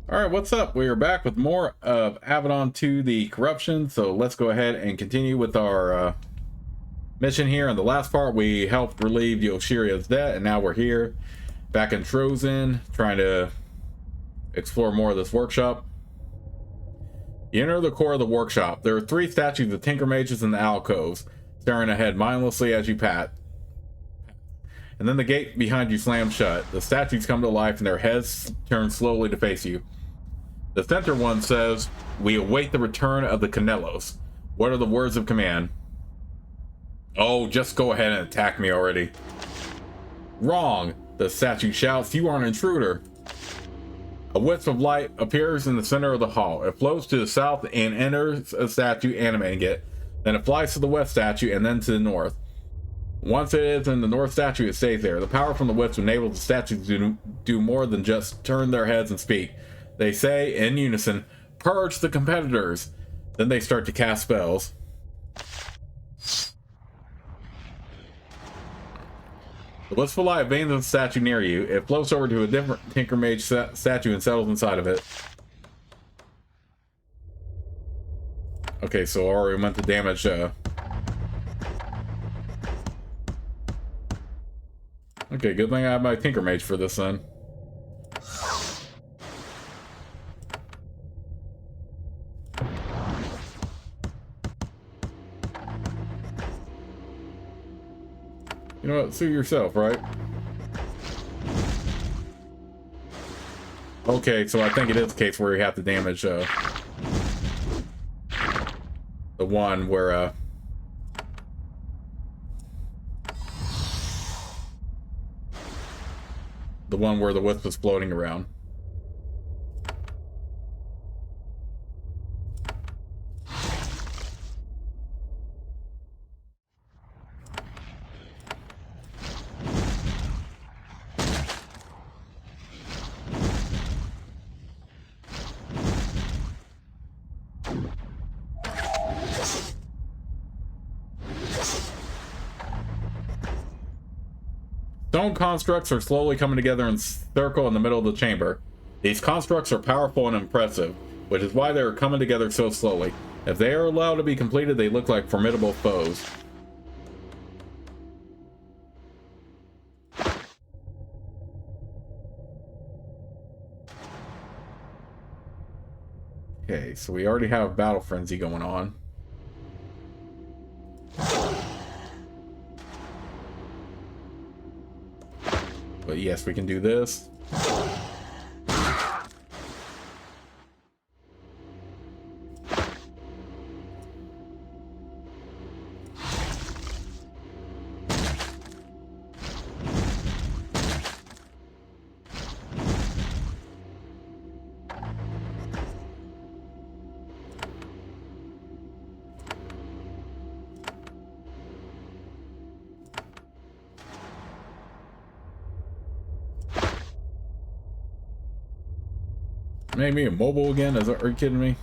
All right, what's up? We are back with more of Avadon 2, the corruption. So let's go ahead and continue with our mission here. In the last part, we helped relieve Yoshiria's debt, and now we're here back in Trozen, trying to explore more of this workshop. You enter the core of the workshop. There are 3 statues of Tinker Mages in the alcoves, staring ahead mindlessly as you pass. And then the gate behind you slams shut. The statues come to life and their heads turn slowly to face you. The center one says, "We await the return of the Canelos. What are the words of command?" "Oh, just go ahead and attack me already." "Wrong," the statue shouts. "You are an intruder." A wisp of light appears in the center of the hall. It flows to the south and enters a statue, animating it. Then it flies to the west statue and then to the north. Once it is in the north statue, it stays there. The power from the wisp enables the statues to do more than just turn their heads and speak. They say, in unison, "Purge the competitors." Then they start to cast spells. The wistful light veins in the statue near you. It floats over to a different Tinker Mage statue and settles inside of it. Okay, so I already went to damage. Okay, good thing I have my Tinker Mage for this then. You know what? Sue yourself, right? Okay, so I think it is a case where you have to damage the one where the wisp is floating around. Stone constructs are slowly coming together in circle in the middle of the chamber. These constructs are powerful and impressive, which is why they are coming together so slowly. If they are allowed to be completed, they look like formidable foes. Okay, so we already have Battle Frenzy going on. But yes, we can do this. Made me immobile again? Are you kidding me?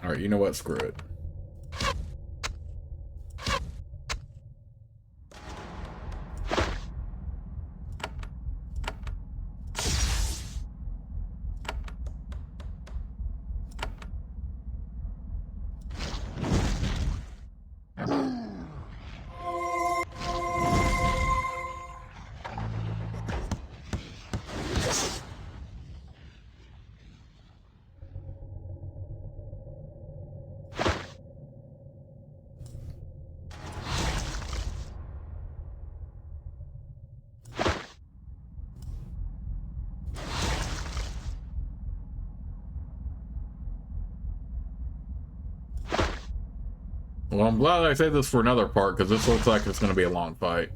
Alright, you know what? Screw it. Well, I'm glad I saved this for another part, because this looks like it's going to be a long fight.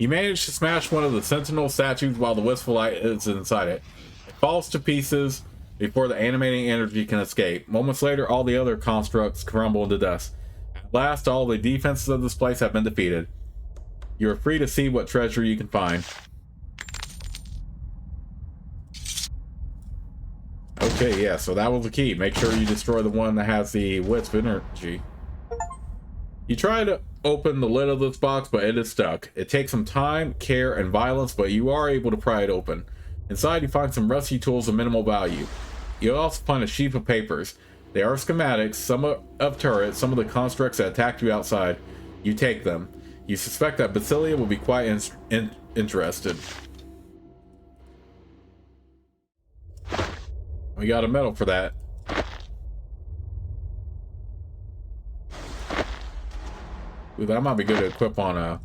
You manage to smash one of the sentinel statues while the wisp of light is inside it. It falls to pieces before the animating energy can escape. Moments later, all the other constructs crumble into dust. At last, all the defenses of this place have been defeated. You are free to see what treasure you can find. Okay, yeah, so that was the key. Make sure you destroy the one that has the wisp energy. You try to open the lid of this box, but it is stuck. It takes some time, care, and violence, but you are able to pry it open. Inside, you find some rusty tools of minimal value. You'll also find a sheaf of papers. They are schematics, some of turrets, some of the constructs that attacked you outside. You take them. You suspect that Basilia will be quite interested. We got a medal for that. Ooh, that might be good to equip on a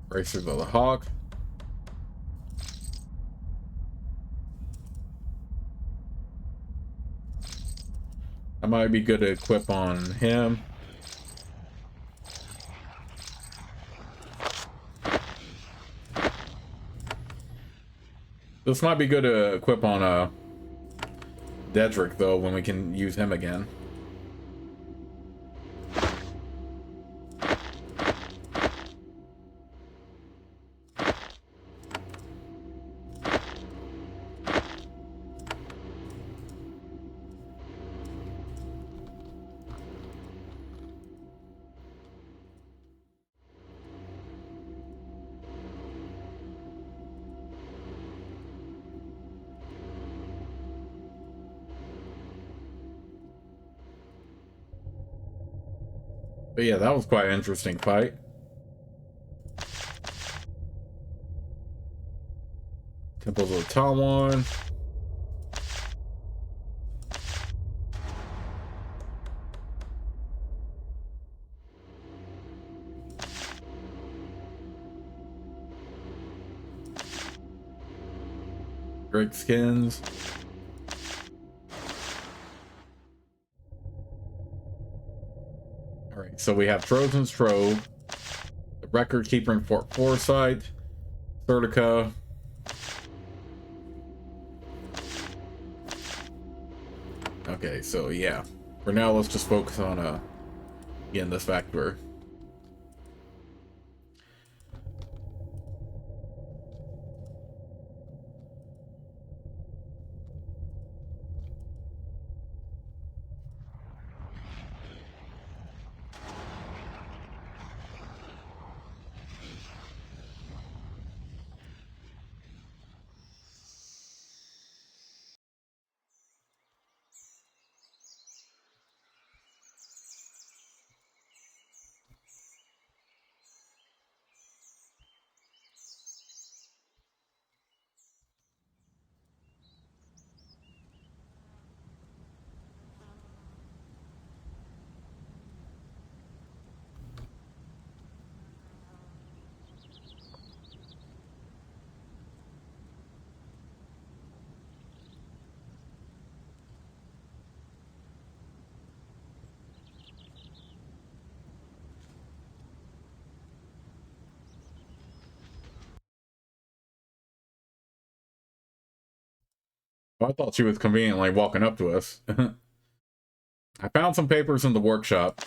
Racers of the Hawk. That might be good to equip on him. This might be good to equip on Dedrick, though, when we can use him again. But yeah, that was quite an interesting fight. Temples of Tawon. Great skins. Alright, so we have Trojan's Trove, the Record Keeper in Fort Forsyth, Sertica. Okay, so yeah. For now, let's just focus on getting this factor. Well, I thought she was conveniently walking up to us. I found some papers in the workshop.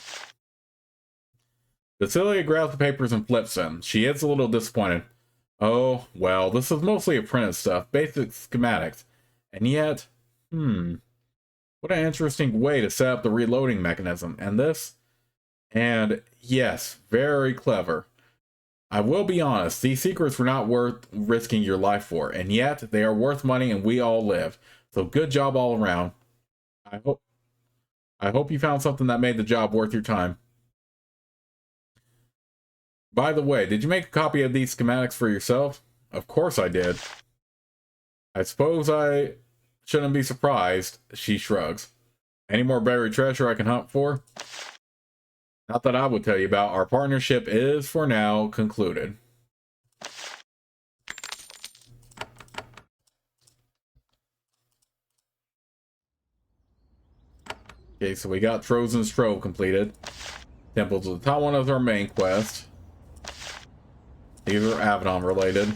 Cecilia grabs the papers and flips them. She is a little disappointed. Oh, well, this is mostly apprentice stuff, basic schematics. And yet, what an interesting way to set up the reloading mechanism. And this? And yes, very clever. I will be honest, these secrets were not worth risking your life for, and yet they are worth money and we all live. So good job all around. I hope you found something that made the job worth your time. By the way, did you make a copy of these schematics for yourself? Of course I did. I suppose I shouldn't be surprised, she shrugs. Any more buried treasure I can hunt for? Not that I would tell you about. Our partnership is, for now, concluded. Okay, so we got Trozen's Trove completed. Temples of the Tawon is our main quest. These are Avadon related.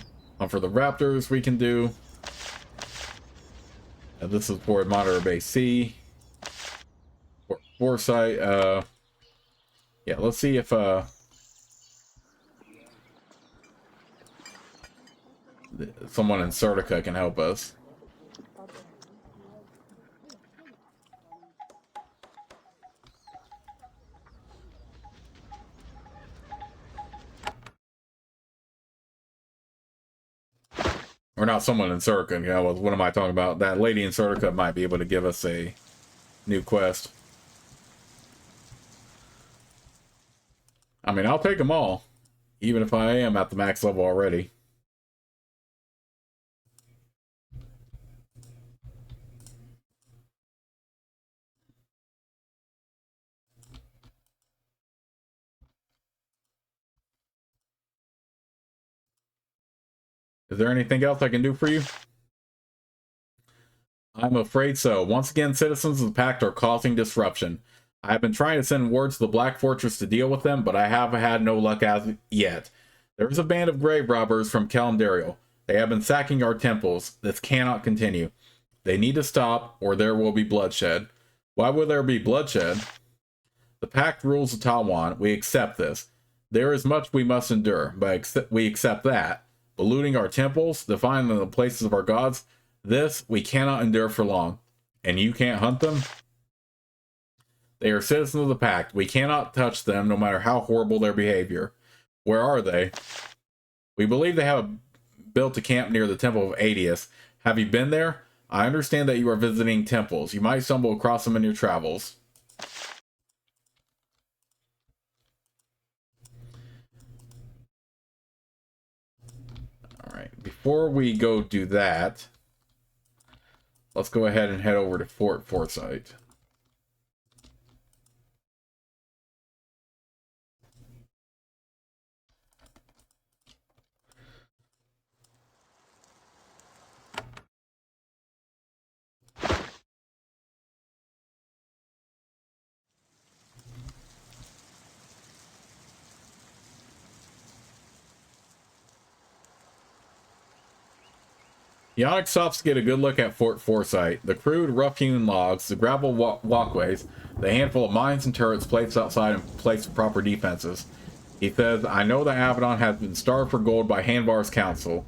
For the Raptors we can do. This is for Monitor Base C. For Foresight, yeah, let's see if someone in Sertica can help us. Or not someone in Sertica, you know, what am I talking about? That lady in Sertica might be able to give us a new quest. I mean, I'll take them all, even if I am at the max level already. Is there anything else I can do for you? I'm afraid so. Once again, citizens of the Pact are causing disruption. I have been trying to send word to the Black Fortress to deal with them, but I have had no luck as yet. There is a band of grave robbers from Calendario. They have been sacking our temples. This cannot continue. They need to stop, or there will be bloodshed. Why will there be bloodshed? The Pact rules of Tawon. We accept this. There is much we must endure, but we accept that. But looting our temples, defiling the places of our gods, this we cannot endure for long. And you can't hunt them? They are citizens of the Pact. We cannot touch them, no matter how horrible their behavior. Where are they? We believe they have built a camp near the Temple of Adius. Have you been there? I understand that you are visiting temples. You might stumble across them in your travels. Alright, before we go do that, let's go ahead and head over to Fort Foresight. Yannick stops to get a good look at Fort Foresight. The crude, rough-hewn logs, the gravel walkways, the handful of mines and turrets placed outside in place of proper defenses. He says, I know that Avadon has been starved for gold by Hanvar's council,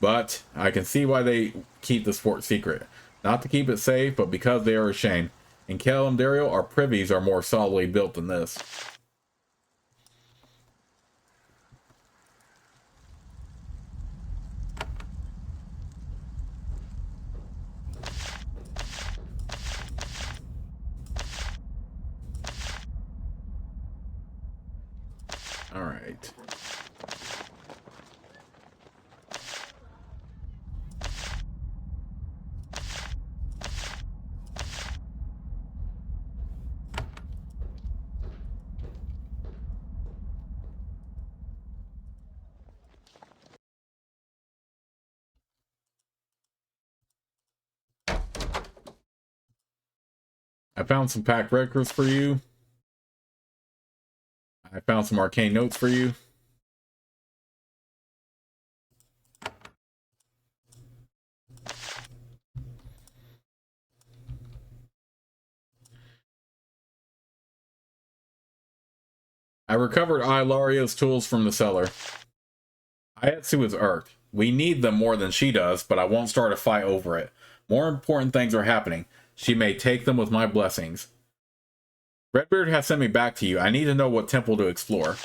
but I can see why they keep this fort secret. Not to keep it safe, but because they are ashamed. In Calendario, our privies are more solidly built than this. All right. I found some packed records for you. I found some arcane notes for you. I recovered Ilaria's tools from the cellar. Etsu is irked. We need them more than she does, but I won't start a fight over it. More important things are happening. She may take them with my blessings. Redbeard has sent me back to you. I need to know what temple to explore.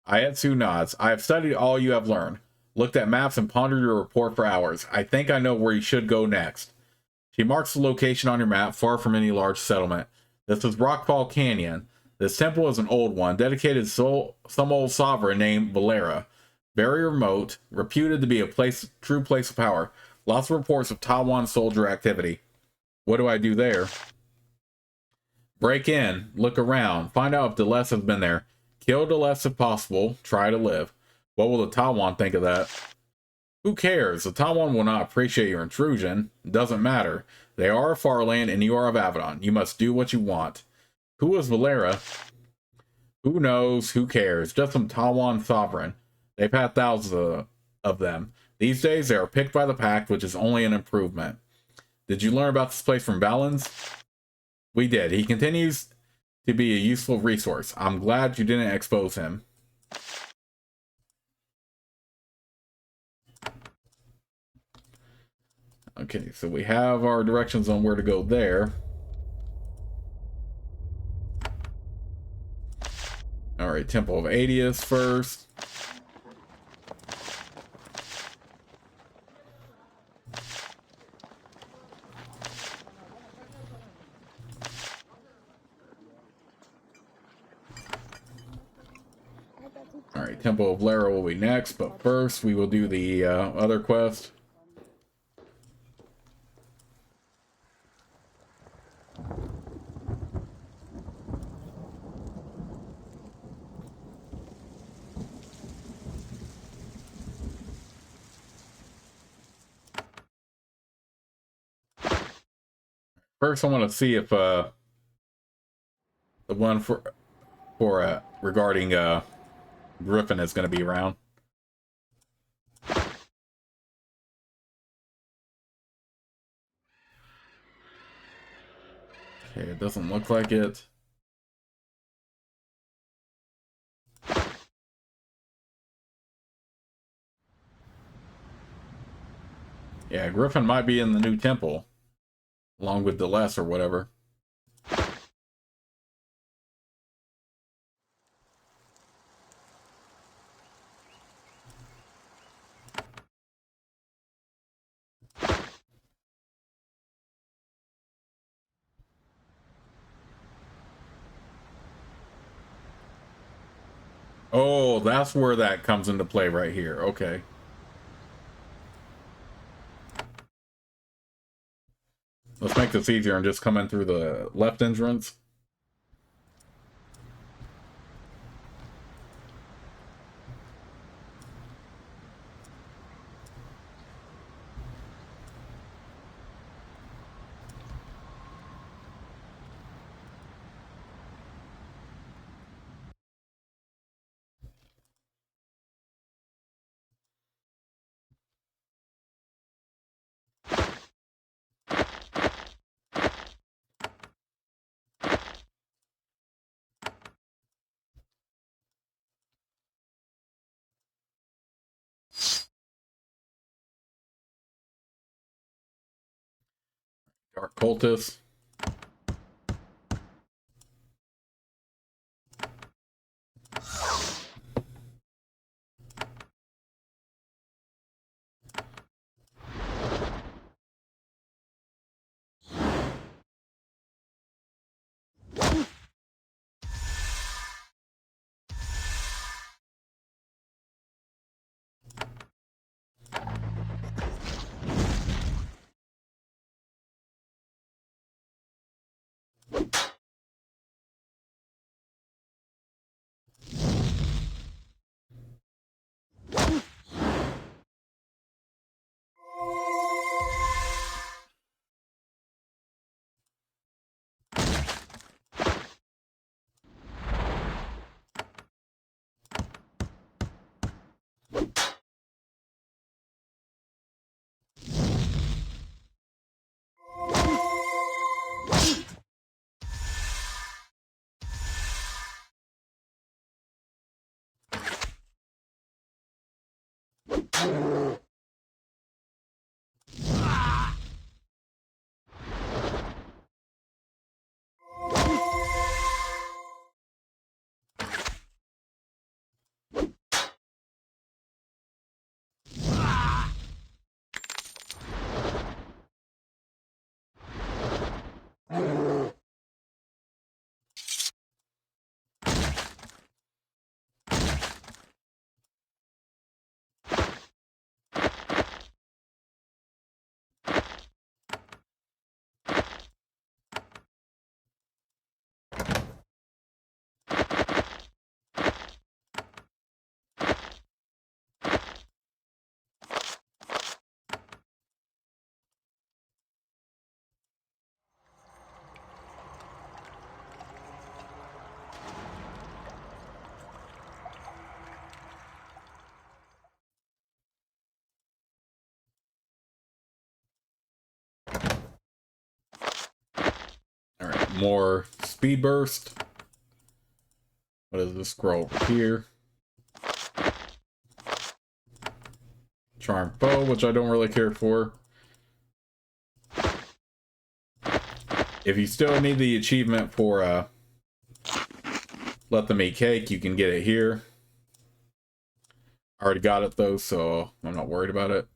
Etsu nods. I have studied all you have learned. Looked at maps and pondered your report for hours. I think I know where you should go next. She marks the location on your map, far from any large settlement. This is Rockfall Canyon. This temple is an old one, dedicated to some old sovereign named Valera. Very remote, reputed to be a true place of power. Lots of reports of Tawon soldier activity. What do I do there? Break in, look around, find out if Deleuze has been there. Kill Deleuze if possible, try to live. What will the Tawon think of that? Who cares? The Tawon will not appreciate your intrusion. It doesn't matter. They are of Farland and you are of Avadon. You must do what you want. Who is Valera? Who knows? Who cares? Just some Tawon sovereign. They've had thousands of them. These days they are picked by the Pact, which is only an improvement. Did you learn about this place from Balance? We did. He continues to be a useful resource. I'm glad you didn't expose him. Okay, so we have our directions on where to go there. Alright, Temple of Adius first. Alright, Temple of Lara will be next, but first we will do the other quest. First, I want to see if the one for regarding Griffin is going to be around. Okay, it doesn't look like it. Yeah, Griffin might be in the new temple, along with Deleuze or whatever. Oh, that's where that comes into play right here. Okay. Let's make this easier and just come in through the left entrance. Dark Cultist. All right, more speed burst. What is this? Scroll over here. Charm bow, which I don't really care for. If you still need the achievement for let them eat cake, you can get it here. I already got it though, so I'm not worried about it.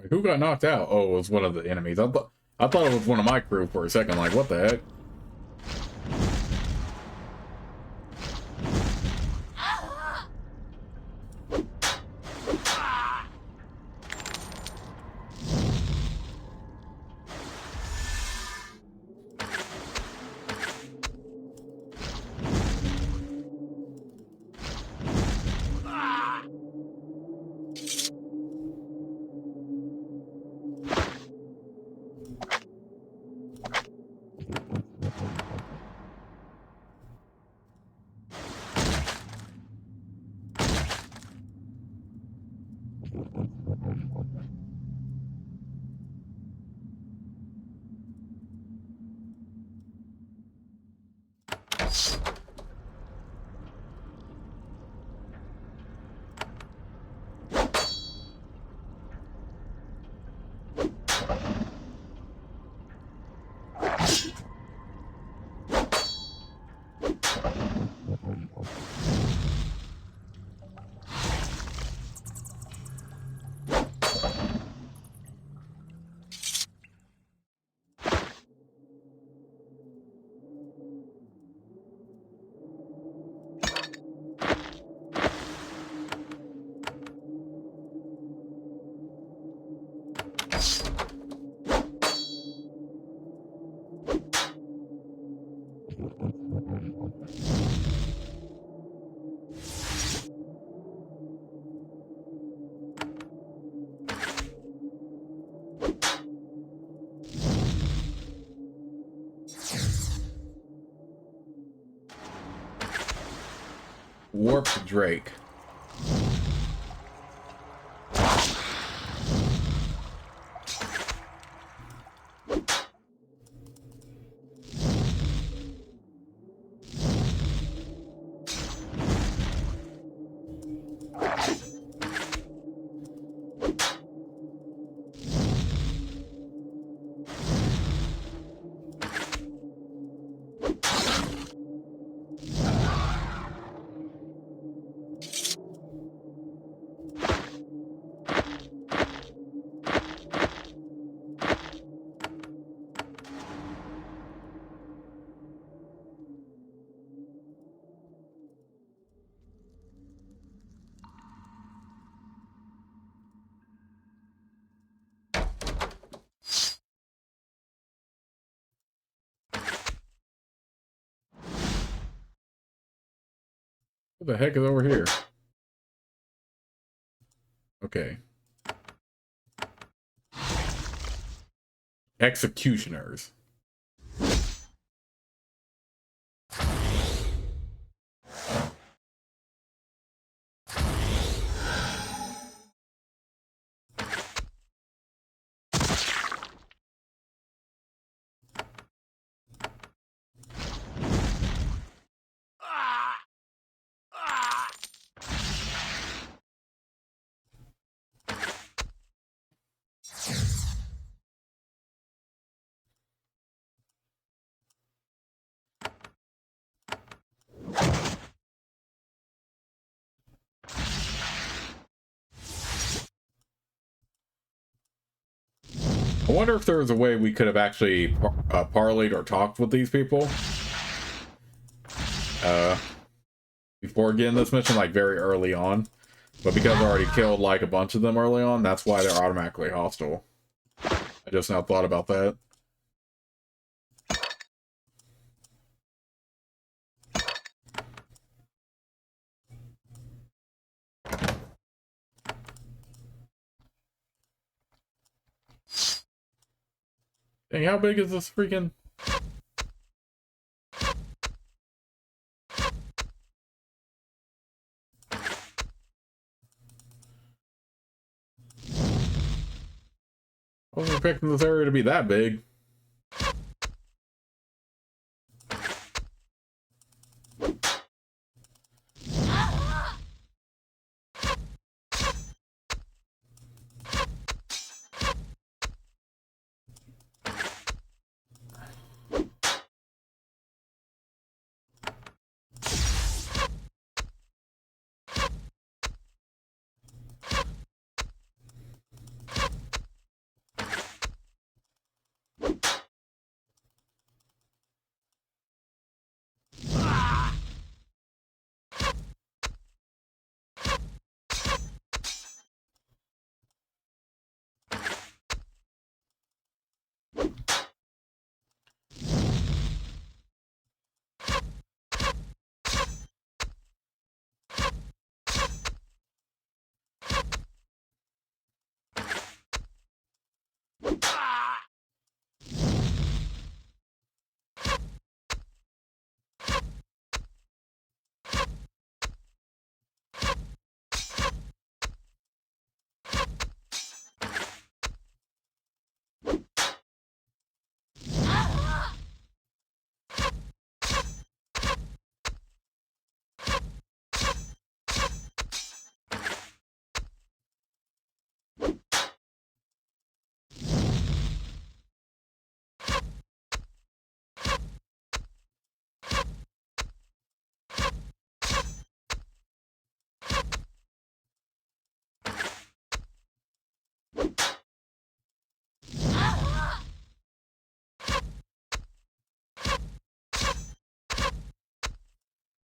Who got knocked out? Oh, it was one of the enemies. I thought it was one of my crew for a second. Like, what the heck? Warped Drake. What the heck is over here? Okay. Executioners. I wonder if there was a way we could have actually parlayed or talked with these people before getting this mission, like very early on. But because I already killed like a bunch of them early on, that's why they're automatically hostile. I just now thought about that. Dang, how big is this freaking... I wasn't expecting this area to be that big.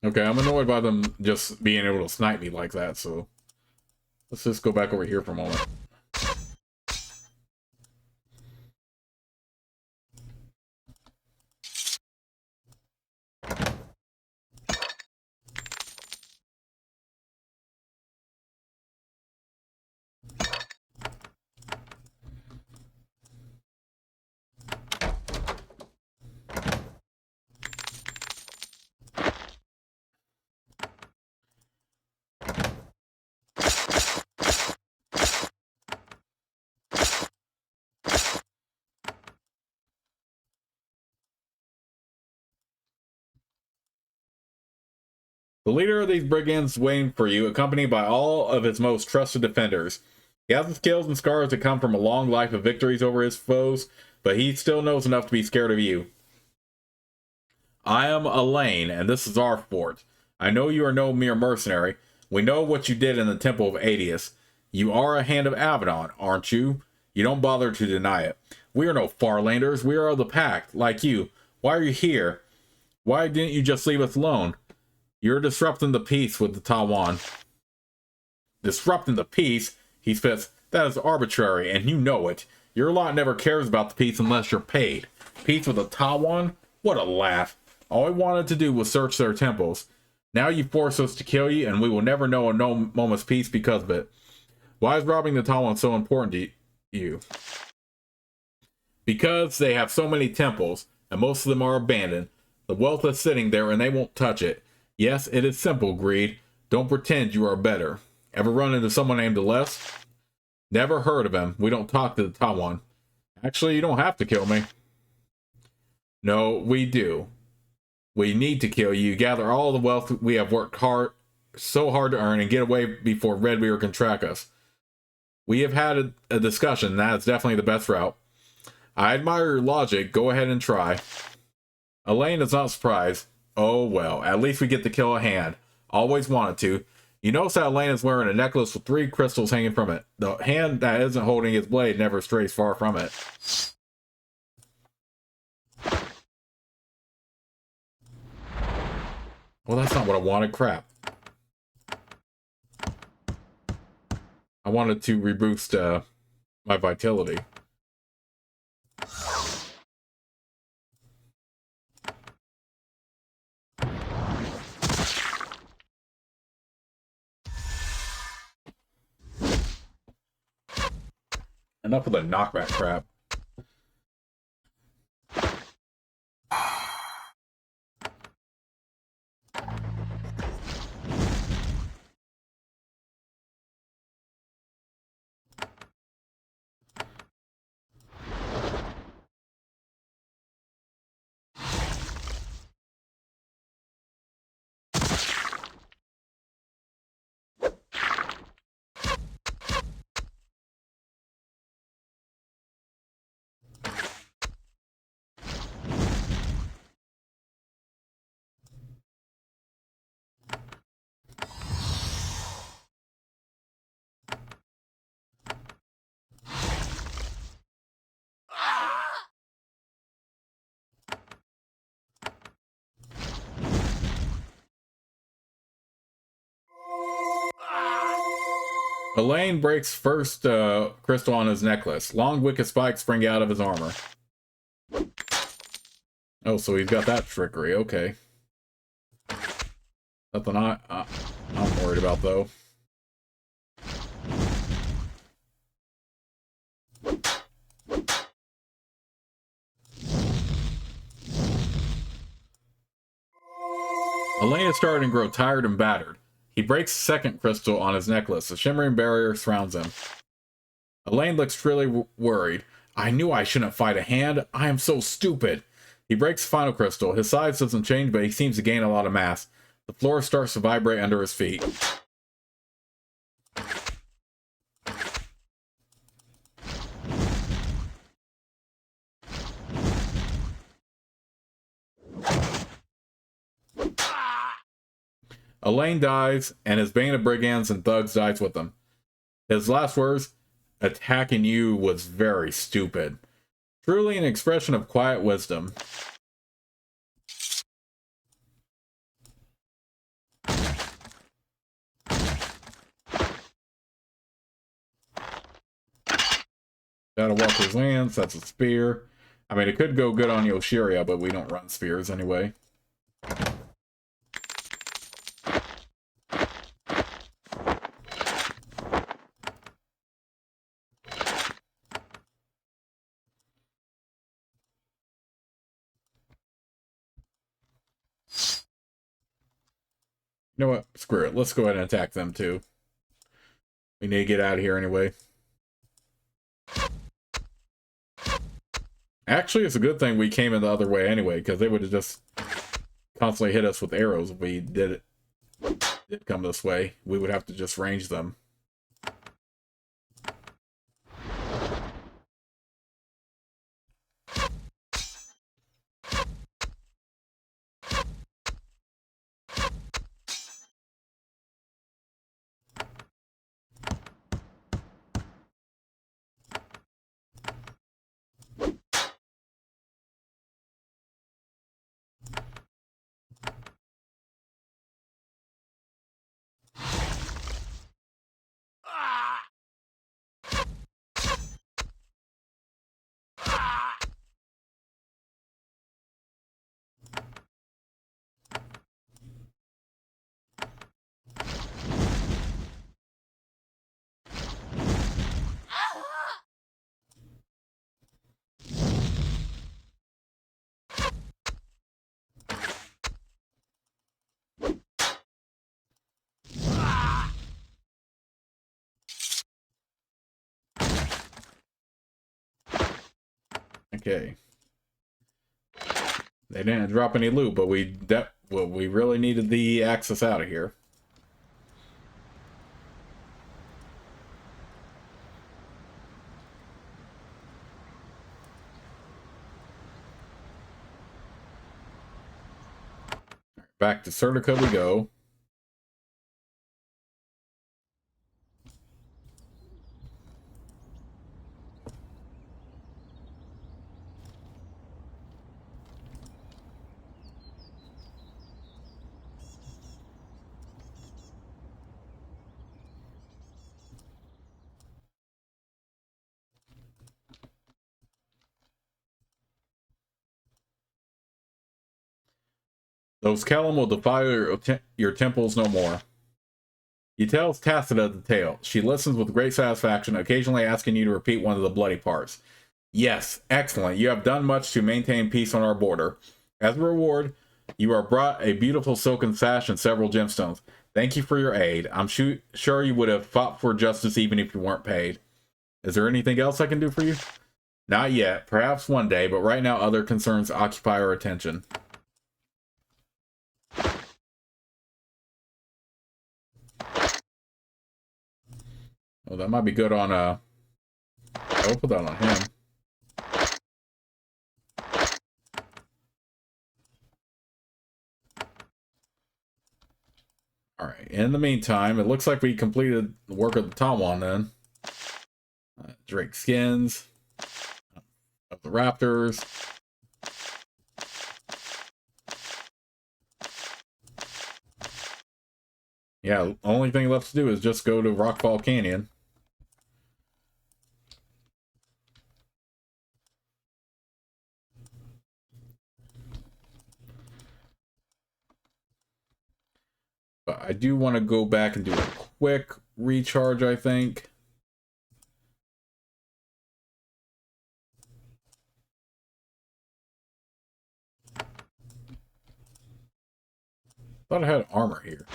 Okay, I'm annoyed by them just being able to snipe me like that, so let's just go back over here for a moment. The leader of these brigands waiting for you, accompanied by all of his most trusted defenders. He has the skills and scars that come from a long life of victories over his foes, but he still knows enough to be scared of you. I am Elaine, and this is our fort. I know you are no mere mercenary. We know what you did in the Temple of Adius. You are a hand of Avadon, aren't you? You don't bother to deny it. We are no Farlanders. We are of the Pact, like you. Why are you here? Why didn't you just leave us alone? You're disrupting the peace with the Tawon. Disrupting the peace? He spits. That is arbitrary, and you know it. Your lot never cares about the peace unless you're paid. Peace with the Tawon? What a laugh. All I wanted to do was search their temples. Now you force us to kill you, and we will never know a no moment's peace because of it. Why is robbing the Tawon so important to you? Because they have so many temples, and most of them are abandoned. The wealth is sitting there, and they won't touch it. Yes, it is simple, greed. Don't pretend you are better. Ever run into someone named Les? Never heard of him. We don't talk to the Tawon. Actually, you don't have to kill me. No, we do. We need to kill you. Gather all the wealth we have worked so hard to earn, and get away before Redbeard can track us. We have had a discussion, and that is definitely the best route. I admire your logic. Go ahead and try. Elaine is not surprised. Oh well, at least we get to kill a hand. Always wanted to. You notice that Elaine is wearing a necklace with 3 crystals hanging from it. The hand that isn't holding his blade never strays far from it. Well, that's not what I wanted. Crap. I wanted to reboost my vitality. Enough of the knockback crap. Elaine breaks first crystal on his necklace. Long wicked spikes spring out of his armor. Oh, so he's got that trickery. Okay. Nothing I'm worried about, though. Elaine is starting to grow tired and battered. He breaks the second crystal on his necklace. A shimmering barrier surrounds him. Elaine looks really worried. I knew I shouldn't fight a hand. I am so stupid. He breaks the final crystal. His size doesn't change, but he seems to gain a lot of mass. The floor starts to vibrate under his feet. Elaine dies, and his band of brigands and thugs dies with him. His last words, attacking you was very stupid. Truly an expression of quiet wisdom. Shadow Walker's Lance, that's a spear. I mean, it could go good on Yoshiria, but we don't run spears anyway. You know what? Screw it. Let's go ahead and attack them too. We need to get out of here anyway. Actually, it's a good thing we came in the other way anyway, because they would have just constantly hit us with arrows if we did come this way. We would have to just range them. Okay. They didn't drop any loot, but we really needed the access out of here. Back to Sertica we go. Those Kellum will defile your temples no more. He tells Tacita the tale. She listens with great satisfaction, occasionally asking you to repeat one of the bloody parts. Yes, excellent. You have done much to maintain peace on our border. As a reward, you are brought a beautiful silken sash and several gemstones. Thank you for your aid. I'm sure you would have fought for justice even if you weren't paid. Is there anything else I can do for you? Not yet. Perhaps one day, but right now other concerns occupy our attention. Well, that might be good on, I'll put that on him. Alright, in the meantime, it looks like we completed the work of the Tawon then. Drake skins. Of the raptors. Yeah, only thing left to do is just go to Rockfall Canyon. But I do want to go back and do a quick recharge, I think. Thought I had armor here.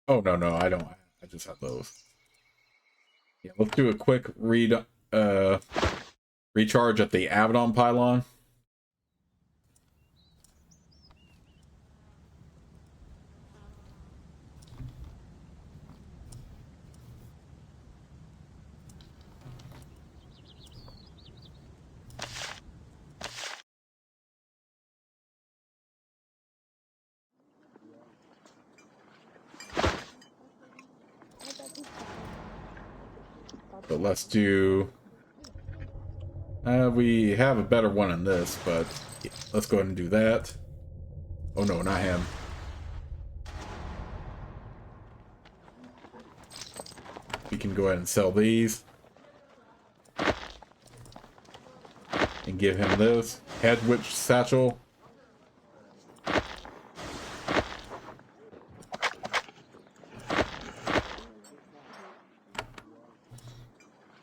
Oh, no, I don't. I just have those. Yeah, let's do a quick recharge at the Avadon pylon. But let's do... we have a better one in this, but yeah, let's go ahead and do that. Oh no, not him. We can go ahead and sell these. And give him this. Head witch satchel.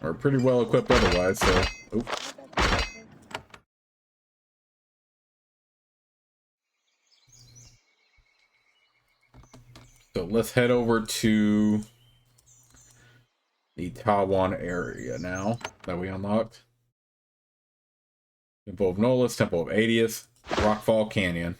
We're pretty well equipped otherwise, so... Oops. So let's head over to the Tawon area now that we unlocked. Temple of Nolus, Temple of Adius, Rockfall Canyon.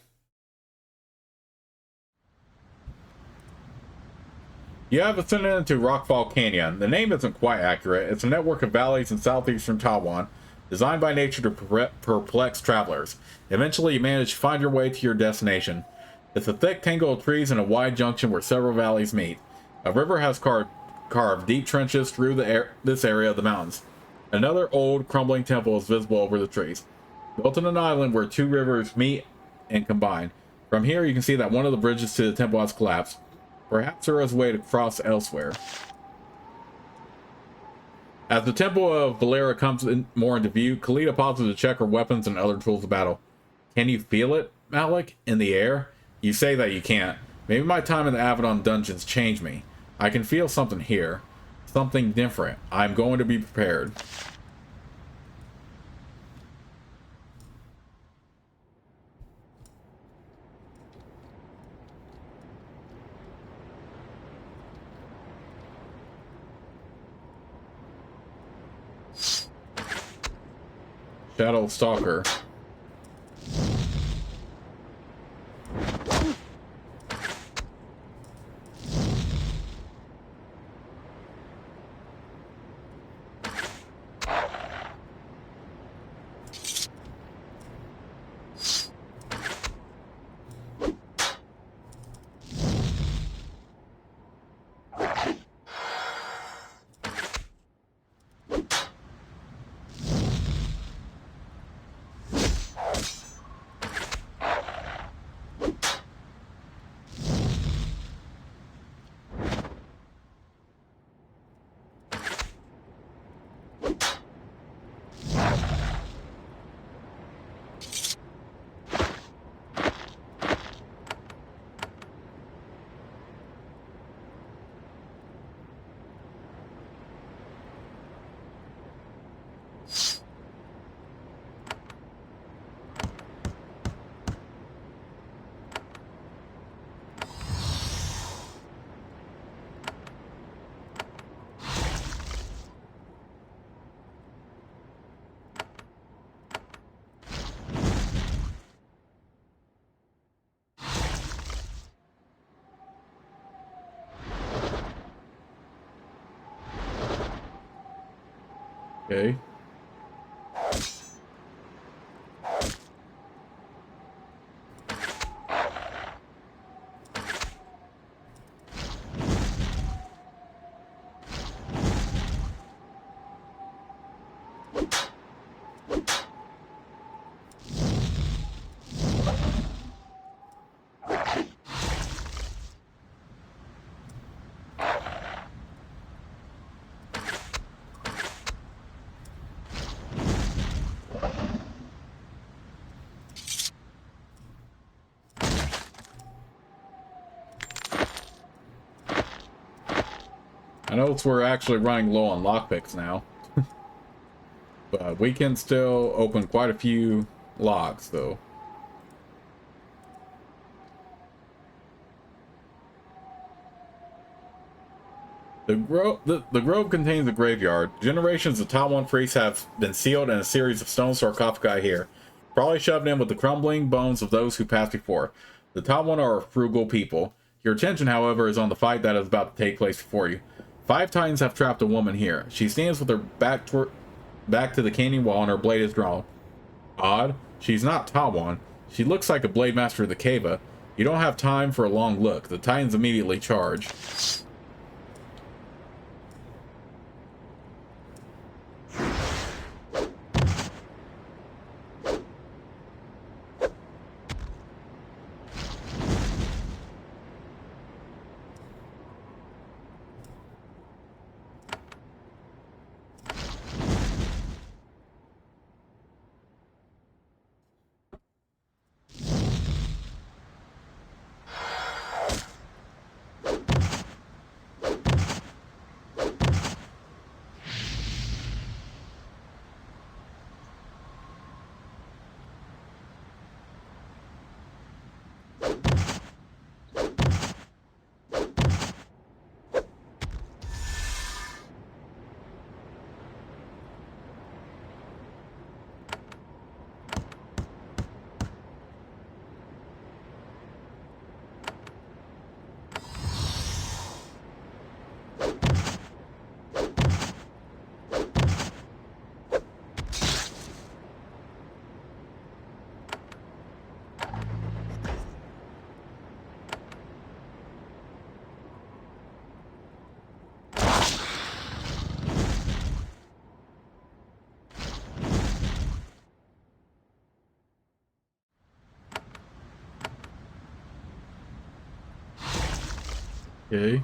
You have ascended into Rockfall Canyon. The name isn't quite accurate. It's a network of valleys in southeastern Tawon, designed by nature to perplex travelers. Eventually, you manage to find your way to your destination. It's a thick tangle of trees and a wide junction where several valleys meet. A river has carved deep trenches through this area of the mountains. Another old, crumbling temple is visible over the trees, built on an island where two rivers meet and combine. From here, you can see that one of the bridges to the temple has collapsed. Perhaps there is a way to cross elsewhere. As the Temple of Valera comes more into view, Khalida pauses to check her weapons and other tools of battle. Can you feel it, Malik? In the air? You say that you can't. Maybe my time in the Avadon dungeons changed me. I can feel something here. Something different. I'm going to be prepared. Shadow Stalker. Okay. I know we're actually running low on lockpicks now, but we can still open quite a few locks, though. The grove contains a graveyard. Generations of Tawon priests have been sealed in a series of stone sarcophagi here, probably shoved in with the crumbling bones of those who passed before. The Tawon are a frugal people. Your attention, however, is on the fight that is about to take place before you. 5 Titans have trapped a woman here. She stands with her back to the canyon wall and her blade is drawn. Odd. She's not Tawon. She looks like a blade master of the Keva. You don't have time for a long look. The Titans immediately charge. Okay.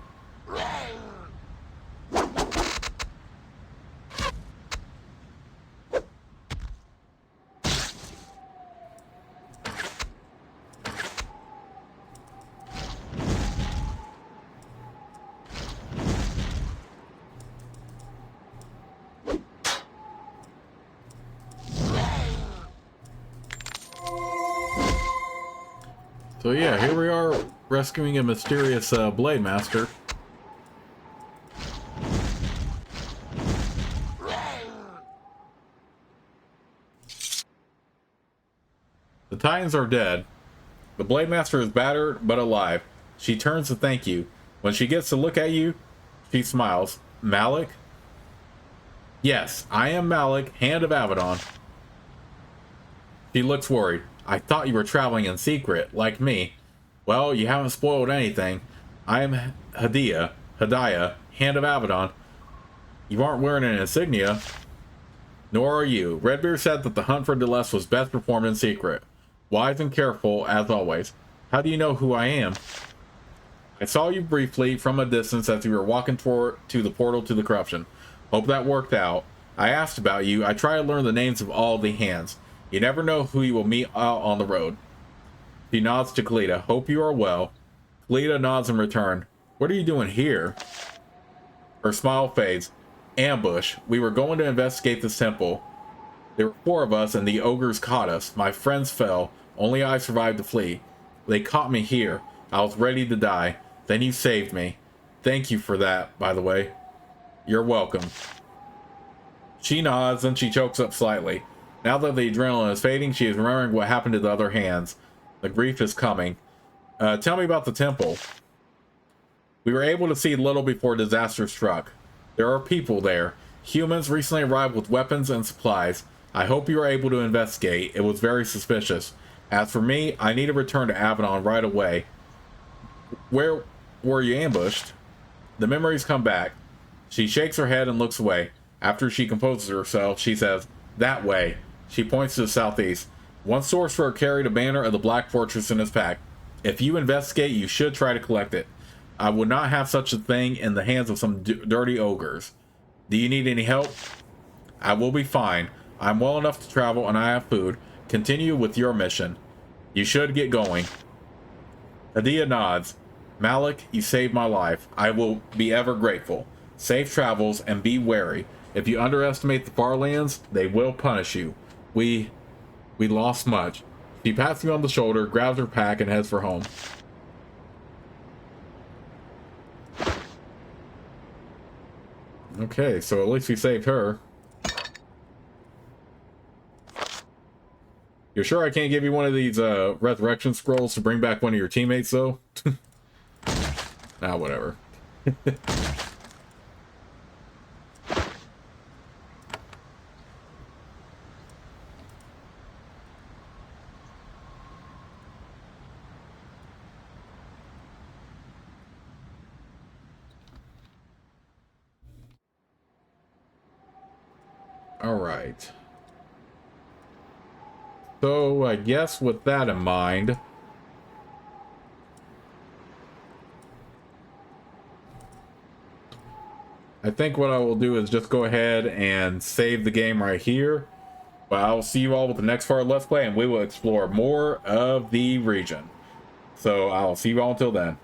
So yeah, here we are rescuing a mysterious blade master. Titans are dead. The Blade Master is battered but alive. She turns to thank you. When she gets to look at you, she smiles. Malik? Yes, I am Malik, Hand of Avadon. She looks worried. I thought you were traveling in secret, like me. Well, you haven't spoiled anything. I am Hadiah, Hand of Avadon. You aren't wearing an insignia. Nor are you. Redbeard said that the hunt for Deleste was best performed in secret. Wise and careful, as always. How do you know who I am? I saw you briefly from a distance as you were walking to the portal to the corruption. Hope that worked out. I asked about you. I try to learn the names of all the hands. You never know who you will meet out on the road. She nods to Kalita. Hope you are well. Kalita nods in return. What are you doing here? Her smile fades. Ambush. We were going to investigate this temple. There were 4 of us and the ogres caught us. My friends fell. Only I survived to flee. They caught me here. I was ready to die. Then you saved me. Thank you for that, by the way. You're welcome. She nods and she chokes up slightly. Now that the adrenaline is fading, she is remembering what happened to the other hands. The grief is coming. Tell me about the temple. We were able to see little before disaster struck. There are people there. Humans recently arrived with weapons and supplies. I hope you are able to investigate. It was very suspicious. As for me, I need to return to Avadon right away. Where were you ambushed? The memories come back. She shakes her head and looks away. After she composes herself, she says, that way. She points to the southeast. One sorcerer carried a banner of the Black Fortress in his pack. If you investigate, you should try to collect it. I would not have such a thing in the hands of some dirty ogres. Do you need any help? I will be fine. I'm well enough to travel and I have food. Continue with your mission. You should get going. Hadiah nods. Malik, you saved my life. I will be ever grateful. Safe travels and be wary. If you underestimate the Farlands, they will punish you. We lost much. She pats me on the shoulder, grabs her pack, and heads for home. Okay, so at least we saved her. You're sure I can't give you one of these resurrection scrolls to bring back one of your teammates, though? Nah, whatever. All right. So I guess with that in mind, I think what I will do is just go ahead and save the game right here. But I'll see you all with the next part of Let's Play, and we will explore more of the region. So I'll see you all until then.